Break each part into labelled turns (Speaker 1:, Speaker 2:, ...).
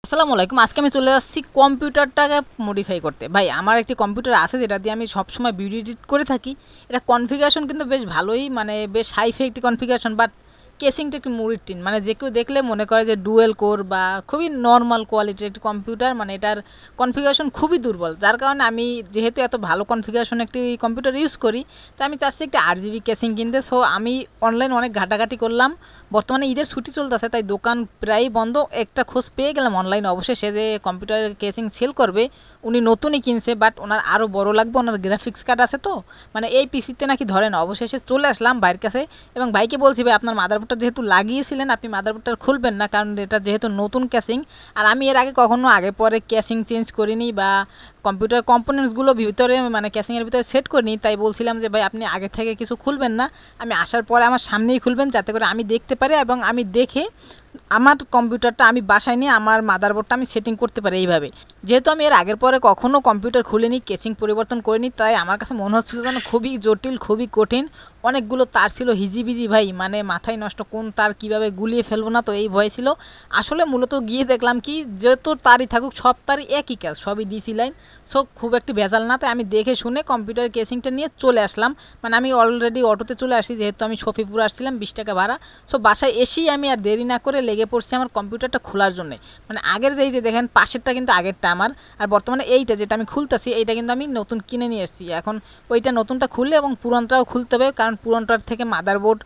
Speaker 1: আসসালামু আলাইকুম। আজকে আমি চলে যাচ্ছি কম্পিউটারটাকে মডিফাই করতে। ভাই আমার একটি কম্পিউটার আছে যেটা দিয়ে আমি সবসময় ভিডিও এডিট করে থাকি। এটা কনফিগারেশন কিন্তু বেশ ভালোই, মানে বেশ হাইফাই একটি কনফিগারেশন, বাট কেসিংটা একটু মুড়ির টিন, মানে যে কেউ দেখলে মনে করে যে ডুয়েল কোর বা খুবই নর্মাল কোয়ালিটির একটি কম্পিউটার, মানে এটার কনফিগারেশন খুবই দুর্বল। যার কারণে আমি যেহেতু এত ভালো কনফিগারেশন একটি কম্পিউটার ইউজ করি, তাই আমি চাচ্ছি একটি 8 GB কেসিং কিনতে। সো আমি অনলাইন অনেক ঘাটাঘাটি করলাম। বর্তমানে ঈদের ছুটি চলতেছে, তাই দোকান প্রায় বন্ধ। একটা খোঁজ পেয়ে গেলাম অনলাইনে, অবশ্যই সে যে কম্পিউটারের কেসিং সেল করবে উনি নতুনই কিনছে, বাট ওনার আরও বড় লাগবে, ওনার গ্রাফিক্স কার্ড আছে তো, মানে এই পিসিতে নাকি ধরে না। অবশেষে চলে আসলাম ভাইয়ের কাছে এবং ভাইকে বলছি, ভাই আপনার মাদারবোর্ডটা যেহেতু লাগিয়েছিলেন, আপনি মাদারবোর্ডটা খুলবেন না, কারণ এটা যেহেতু নতুন ক্যাসিং, আর আমি এর আগে কখনো আগে পরে ক্যাসিং চেঞ্জ করিনি বা কম্পিউটার কম্পোনেন্টসগুলো ভিতরে মানে ক্যাসিংয়ের ভিতরে সেট করিনি। তাই বলছিলাম যে ভাই আপনি আগে থেকে কিছু খুলবেন না, আমি আসার পরে আমার সামনেই খুলবেন, যাতে করে আমি দেখতে পারি এবং আমি দেখে আমার কম্পিউটারটা আমি বাসায় নিয়ে আমার মাদারবোর্ডটা আমি সেটিং করতে পারি এইভাবে। যেহেতু আমি এর আগের পরে কখনও কম্পিউটার খুলিনি, কেসিং পরিবর্তন করিনি, তাই আমার কাছে মনে হচ্ছিল যেন খুবই জটিল, খুবই কঠিন। অনেকগুলো তার ছিল হিজিবিজি ভাই, মানে মাথায় নষ্ট, কোন তার কিভাবে গুলিয়ে ফেলবো না তো এই ভয় ছিল। আসলে মূলত গিয়ে দেখলাম কি, যেহেতু তারই থাকুক সব তারই একই কাজ, সবই ডিসি লাইন। সো খুব একটি ভেজাল না, তাই আমি দেখে শুনে কম্পিউটার কেসিংটা নিয়ে চলে আসলাম। মানে আমি অলরেডি অটোতে চলে আসি, যেহেতু আমি শফিপুর আসছিলাম, 20 টাকা ভাড়া। সো বাসায় এসেই আমি আর দেরি না করে লেগে পড়ছি আমার কম্পিউটারটা খোলার জন্য। মানে আগের যেইতে দেখেন পাশেরটা কিন্তু আগেরটা আমার, আর বর্তমানে এইটা যেটা আমি খুলতেছি এইটা কিন্তু আমি নতুন কিনে নিয়ে এসেছি। এখন ওইটা নতুনটা খুললে এবং পুরনটাও খুলতে হবে, কারণ পুরনটার থেকে মাদারবোর্ড,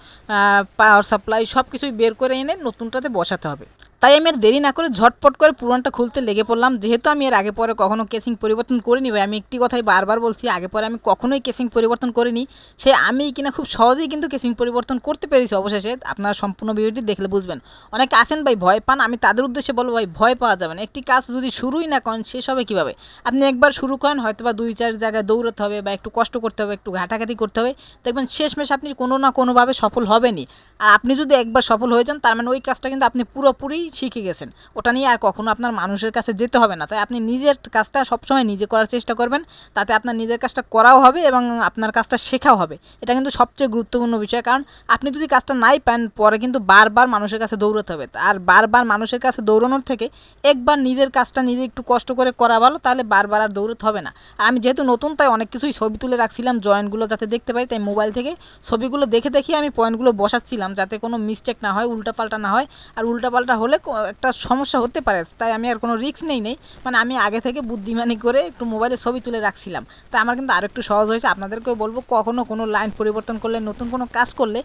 Speaker 1: পাওয়ার সাপ্লাই সব কিছুই বের করে এনে নতুনটাতে বসাতে হবে। তাই আমি আর দেরি না করে ঝটপট করে পুরানটা খুলতে লেগে পড়লাম। যেহেতু আমি এর আগে পরে কখনো কেসিং পরিবর্তন করিনি ভাই, আমি একটি কথাই বারবার বলছি, আগে পরে আমি কখনোই কেসিং পরিবর্তন করিনি। সে আমি কিনা খুব সহজেই কিন্তু কেসিং পরিবর্তন করতে পেরেছি অবশেষে। আপনারা সম্পূর্ণ ভিডিওটি দেখলে বুঝবেন। অনেকে আছেন ভাই ভয় পান, আমি তাদের উদ্দেশ্যে বলবো ভাই ভয় পাওয়া যাবে না। একটি কাজ যদি শুরুই না করেন শেষ হবে কীভাবে? আপনি একবার শুরু করেন, হয়তো বা 2-4 জায়গায় দৌড়াতে হবে বা একটু কষ্ট করতে হবে, একটু ঘাটাঘাটি করতে হবে, দেখবেন শেষমেশ আপনি কোনো না কোনোভাবে সফল হবেনই। আর আপনি যদি একবার সফল হয়ে যান, তার মানে ওই কাজটা কিন্তু আপনি পুরোপুরি শিখে গেছেন, ওটা নিয়ে আর কখনো আপনার মানুষের কাছে যেতে হবে না। তাই আপনি নিজের কাজটা সবসময় নিজে করার চেষ্টা করবেন, তাতে আপনার নিজের কাজটা করাও হবে এবং আপনার কাজটা শেখাও হবে। এটা কিন্তু সবচেয়ে গুরুত্বপূর্ণ বিষয়, কারণ আপনি যদি কাজটা নাই পান, পরে কিন্তু বারবার মানুষের কাছে দৌড়াতে হবে। আর বারবার মানুষের কাছে দৌড়ানোর থেকে একবার নিজের কাজটা নিজে একটু কষ্ট করে করা ভালো, তাহলে বারবার আর দৌড়াতে হবে না। আর আমি যেহেতু নতুন, তাই অনেক কিছুই ছবি তুলে রাখছিলাম জয়েন্টগুলো যাতে দেখতে পাই, তাই মোবাইল থেকে ছবিগুলো দেখে দেখে আমি পয়েন্টগুলো বসাচ্ছিলাম, যাতে কোনো মিস্টেক না হয়, উল্টাপাল্টা না হয়। আর উল্টাপাল্টা হলে একটা সমস্যা হতে পারে, তাই আমি আর কোনো রিস্ক নেই। মানে আমি আগে থেকে বুদ্ধিমানি করে একটু মোবাইলে ছবি তুলে রাখছিলাম, তাই আমার কিন্তু আরেকটু সহজ হয়েছে। আপনাদেরকেও বলবো, কখনো কোনো লাইন পরিবর্তন করলে, নতুন কোনো কাজ করলে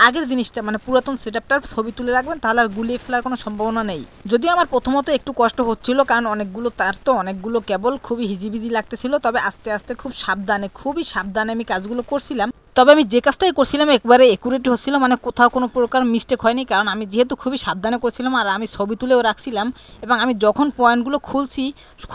Speaker 1: আগের জিনিসটা মানে পুরাতন সেটআপটার ছবি তুলে রাখবেন, তাহলে আর গুলিয়ে ফেলার কোনো সম্ভাবনা নেই। যদিও আমার প্রথমত একটু কষ্ট হচ্ছিল, কারণ অনেকগুলো তার তো অনেকগুলো কেবল, খুবই হিজিবিজি লাগতেছিল। তবে আস্তে আস্তে খুবই সাবধানে আমি কাজগুলো করছিলাম। তবে আমি যে কাজটাই করছিলাম একবারে একুরেট হচ্ছিল, মানে কোথাও কোনো প্রকার মিস্টেক হয়নি, কারণ আমি যেহেতু খুবই সাবধানে করছিলাম আর আমি ছবি তুলেও রাখছিলাম। এবং আমি যখন পয়েন্টগুলো খুলছি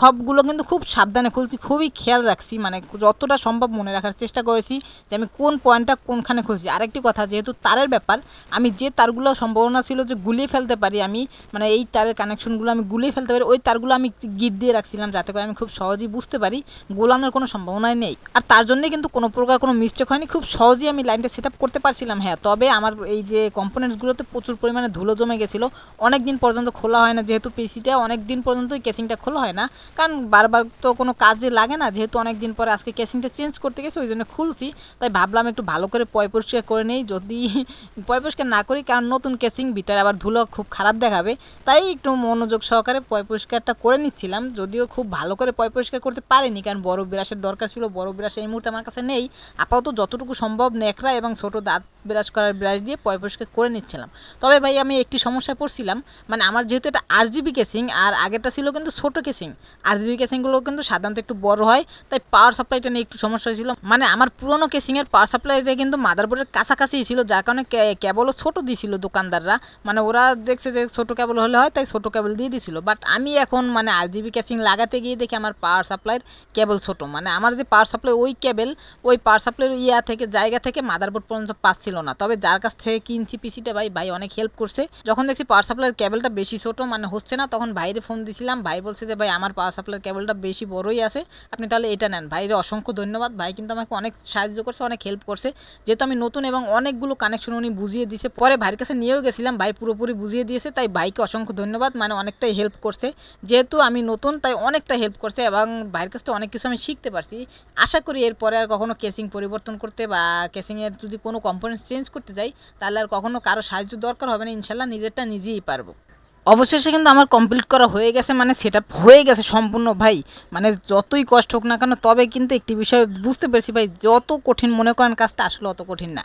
Speaker 1: সবগুলো কিন্তু খুব সাবধানে খুলছি, খুবই খেয়াল রাখছি, মানে যতটা সম্ভব মনে রাখার চেষ্টা করেছি যে আমি কোন পয়েন্টটা কোনখানে খুলছি। আরেকটি কথা, যেহেতু তারের ব্যাপার, আমি যে তারগুলো সম্ভাবনা ছিল যে গুলিয়ে ফেলতে পারি আমি, মানে এই তারের কানেকশনগুলো আমি গুলিয়ে ফেলতে পারি, ওই তারগুলো আমি গিট দিয়ে রাখছিলাম, যাতে করে আমি খুব সহজেই বুঝতে পারি গোলানোর কোনো সম্ভাবনাই নেই। আর তার জন্যই কিন্তু কোনো প্রকার কোনো মিস্টেক হয়নি, খুব সহজেই আমি লাইনটা সেট আপ করতে পারছিলাম। হ্যাঁ, তবে আমার এই যে কম্পোনেন্টসগুলোতে প্রচুর পরিমাণে ধুলো জমে গেছিলো, অনেক দিন পর্যন্ত খোলা হয় না, যেহেতু পিসিটা অনেক দিন পর্যন্ত কেসিংটা খোলা হয় না, কারণ বারবার তো কোনো কাজে লাগে না। যেহেতু অনেক দিন পরে আজকে কেসিংটা চেঞ্জ করতে গেছে, ওই জন্য খুলছি। তাই ভাবলাম একটু ভালো করে পরিষ্কার করে নেই, যদি পরিষ্কার না করি, কারণ নতুন কেসিং ভিতরে আবার ধুলো খুব খারাপ দেখাবে। তাই একটু মনোযোগ সহকারে পরিষ্কারটা করে নিচ্ছিলাম, যদিও খুব ভালো করে পরিষ্কার করতে পারিনি, কারণ বড় ব্রাশের দরকার ছিল। বড় ব্রাশ এই মুহূর্তে আমার কাছে নেই, আপাতত যতটুকু সম্ভব ন্যাকড়া এবং ছোটো দাঁত ব্রাশ করার ব্রাশ দিয়ে পরিষ্কার করে নিচ্ছিলাম। তবে ভাই আমি একটি সমস্যায় পড়ছিলাম, মানে আমার যেহেতু এটা 8 GB কেসিং আর আগেরটা ছিল কিন্তু ছোটো কেসিং, 8 GB কেসিংগুলো কিন্তু সাধারণত একটু বড় হয়, তাই পাওয়ার সাপ্লাইটা নিয়ে একটু সমস্যা হয়েছিল। মানে আমার পুরোনো কেসিংয়ের পাওয়ার সাপ্লাইটা কিন্তু মাদারবোর্ডের কাছাকাছি ছিল, যার কারণে কেবলও ছোটো দিয়েছিল দোকানদাররা, মানে ওরা দেখছে যে ছোটো কেবল হলে হয়, তাই ছোটো কেবল দিয়ে দিয়েছিল। বাট আমি এখন মানে 8 GB কেসিং লাগাতে গিয়ে দেখি আমার পাওয়ার সাপ্লাইয়ের কেবল ছোটো, মানে আমার যে পাওয়ার সাপ্লাই ওই কেবল, ওই পাওয়ার সাপ্লাইয়ের ইয়া থেকে জায়গা থেকে মাদারবোর্ড পর্যন্ত পাচ্ছিল না, তবে যার কাছ থেকে কিনছি পিসিটা ভাই অনেক হেল্প করছে। যখন দেখছি পাওয়ার সাপ্লাইয়ের কেবলটা বেশি ছোট মানে হচ্ছে না, তখন ভাইরে ফোন দিয়েছিলাম। ভাই বলছে যে ভাই আমার পাওয়ার সাপ্লাইয়ের কেবলটা বেশি বড়ই আছে, আপনি তাহলে এটা নেন। ভাইরে অসংখ্য ধন্যবাদ, ভাই কিন্তু আমাকে অনেক সাহায্য করছে, অনেক হেল্প করছে, যেহেতু আমি নতুন এবং অনেকগুলো কানেকশন উনি বুঝিয়ে দিয়েছে। পরে ভাইয়ের কাছে নিয়েও গেছিলাম, ভাই পুরোপুরি বুঝিয়ে দিয়েছে, তাই ভাইকে অসংখ্য ধন্যবাদ, মানে অনেকটাই হেল্প করছে। যেহেতু আমি নতুন তাই অনেকটা হেল্প করছে এবং ভাইয়ের কাছ থেকে অনেক কিছু আমি শিখতে পারছি। আশা করি এরপরে আর কখনো কেসিং পরিবর্তন করতে বা কেসিংয়ের যদি কোনো কম্পোনেন্টস চেঞ্জ করতে যাই তাহলে আর কখনো কারো সাহায্য দরকার হবে না, ইনশাল্লাহ নিজেরটা নিজেই পারবো। অবশেষে কিন্তু আমার কমপ্লিট করা হয়ে গেছে, মানে সেটআপ হয়ে গেছে সম্পূর্ণ ভাই। মানে যতই কষ্ট হোক না কেন, তবে কিন্তু একটি বিষয় বুঝতে পেরেছি ভাই, যত কঠিন মনে করেন কাজটা আসলে অত কঠিন না।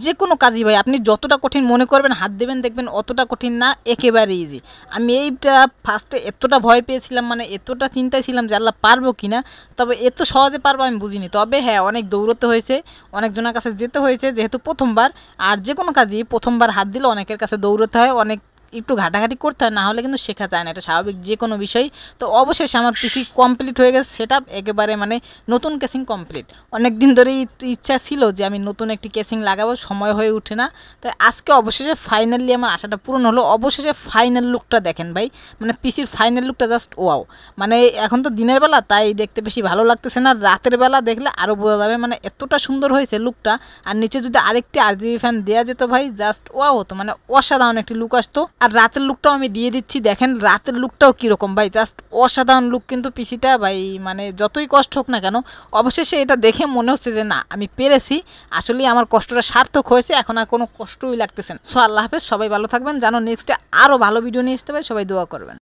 Speaker 1: যে কোনো কাজই ভাই আপনি যতটা কঠিন মনে করবেন, হাত দেবেন দেখবেন অতটা কঠিন না, একেবারে ইজি। আমি এইটা ফার্স্টে এতটা ভয় পেয়েছিলাম, মানে এতটা চিন্তায় ছিলাম যে আল্লাহ পারবো কি না, তবে এত সহজে পারবো আমি বুঝিনি। তবে হ্যাঁ, অনেক দৌড়তে হয়েছে, অনেকজনের কাছে যেতে হয়েছে, যেহেতু প্রথমবার। আর যে কোনো কাজই প্রথমবার হাত দিলে অনেকের কাছে দৌড়তে হয়, অনেক একটু ঘাটাঘাটি করতে হয়, না হলে কিন্তু শেখা যায় না, এটা স্বাভাবিক যে কোনো বিষয়। তো অবশেষে আমার পিসি কমপ্লিট হয়ে গেছে, সেটআপ একেবারে মানে নতুন কেসিং কমপ্লিট। অনেক দিন ধরেই ইচ্ছা ছিল যে আমি নতুন একটি কেসিং লাগাবো, সময় হয়ে ওঠে না, তাই আজকে অবশেষে ফাইনালি আমার আশাটা পূরণ হলো। অবশেষে ফাইনাল লুকটা দেখেন ভাই, মানে পিসির ফাইনাল লুকটা জাস্ট ওয়াও। মানে এখন তো দিনের বেলা তাই দেখতে বেশি ভালো লাগতেছে না, রাতের বেলা দেখলে আরও বোঝা যাবে, মানে এতটা সুন্দর হয়েছে লুকটা। আর নিচে যদি আরেকটি RGB ফ্যান দেওয়া যেত ভাই, জাস্ট ওয়াও হতো, মানে অসাধারণ একটি লুক আসতো। আর রাতের লুকটাও আমি দিয়ে দিচ্ছি, দেখেন রাতের লুকটাও কীরকম ভাই, জাস্ট অসাধারণ লুক কিন্তু পিসিটা ভাই। মানে যতই কষ্ট হোক না কেন, অবশেষে এটা দেখে মনে হচ্ছে যে না আমি পেরেছি, আসলেই আমার কষ্টটা সার্থক হয়েছে, এখন আর কোনো কষ্টই লাগতেছে না। সো আল্লাহ হাফেজ, সবাই ভালো থাকবেন, জানো নেক্সটে আরও ভালো ভিডিও নিয়ে আসতে পারে, সবাই দোয়া করবেন।